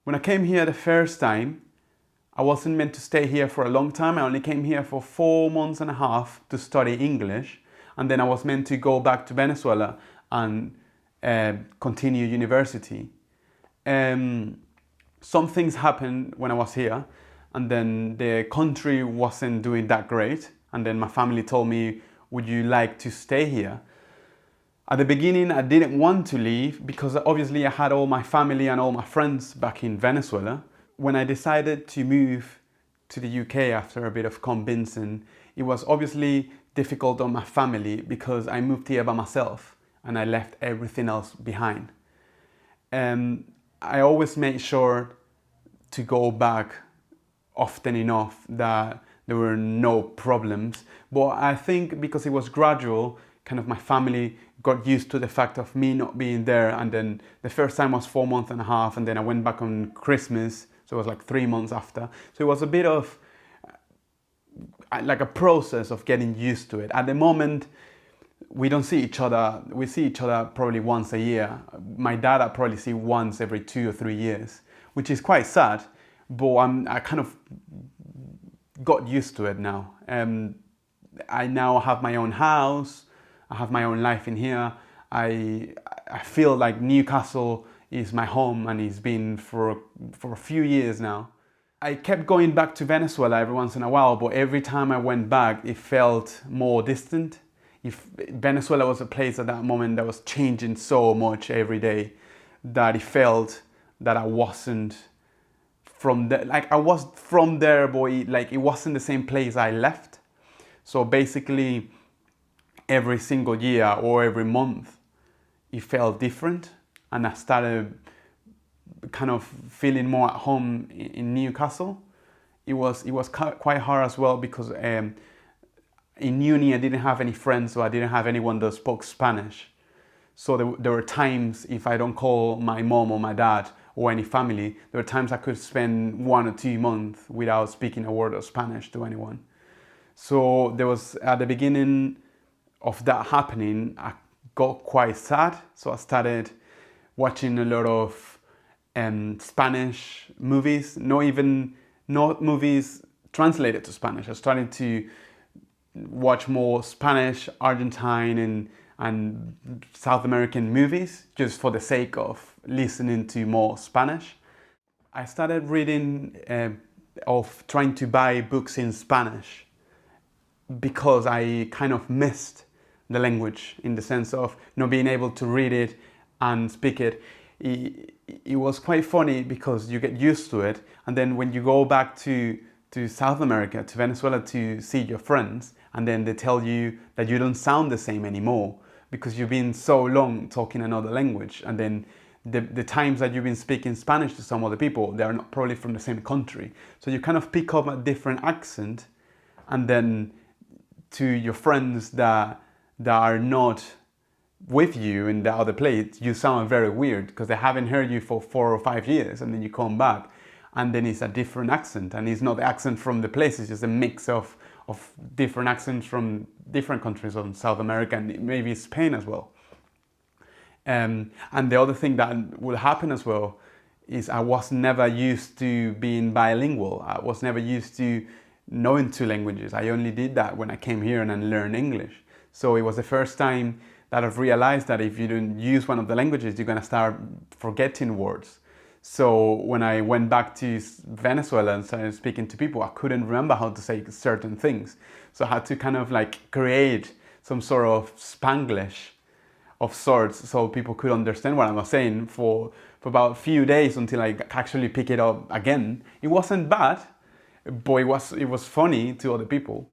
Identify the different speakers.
Speaker 1: When I came here the first time, I wasn't meant to stay here for a long time. I only came here for 4 months and a half to study English. And then I was meant to go back to Venezuela and continue university. Some things happened when I was here, and then the country wasn't doing that great. And then my family told me, would you like to stay here? At the beginning, I didn't want to leave because obviously I had all my family and all my friends back in Venezuela. When I decided to move to the UK after a bit of convincing, it was obviously difficult on my family because I moved here by myself and I left everything else behind. I always made sure to go back often enough that there were no problems. But I think because it was gradual, kind of my family got used to the fact of me not being there. And then the first time was 4 months and a half, and then I went back on Christmas. So it was like 3 months after. So it was a bit of like a process of getting used to it. At the moment, we don't see each other. We see each other probably once a year. My dad I probably see once every 2 or 3 years, which is quite sad. But I kind of got used to it now. I now have my own house. I have my own life in here. I feel like Newcastle is my home, and it's been for a few years now. I kept going back to Venezuela every once in a while, but every time I went back, it felt more distant. If Venezuela was a place at that moment that was changing so much every day, that it felt that I wasn't from there. Like I was from there, but it wasn't the same place I left. So basically, every single year or every month, it felt different. And I started kind of feeling more at home in Newcastle. It was quite hard as well because in uni I didn't have any friends, so I didn't have anyone that spoke Spanish. So there were times, if I don't call my mom or my dad or any family, there were times I could spend 1 or 2 months without speaking a word of Spanish to anyone. So there was, at the beginning of that happening, I got quite sad. So I started watching a lot of Spanish movies, not movies translated to Spanish. I started to watch more Spanish, Argentine and South American movies just for the sake of listening to more Spanish. I started reading of trying to buy books in Spanish because I kind of missed the language in the sense of not being able to read it and speak it. It was quite funny because you get used to it, and then when you go back to South America, to Venezuela to see your friends, and then they tell you that you don't sound the same anymore because you've been so long talking another language, and then the times that you've been speaking Spanish to some other people, they are not probably from the same country. So you kind of pick up a different accent, and then to your friends that are not with you in the other place, you sound very weird because they haven't heard you for 4 or 5 years, and then you come back and then it's a different accent, and it's not the accent from the place, it's just a mix of different accents from different countries of South America and maybe Spain as well. And the other thing that will happen as well is I was never used to being bilingual. I was never used to knowing 2 languages. I only did that when I came here and I learned English. So it was the first time that I've realized that if you don't use one of the languages, you're going to start forgetting words. So when I went back to Venezuela and started speaking to people, I couldn't remember how to say certain things. So I had to kind of like create some sort of Spanglish of sorts so people could understand what I was saying for about a few days until I actually pick it up again. It wasn't bad, but it was funny to other people.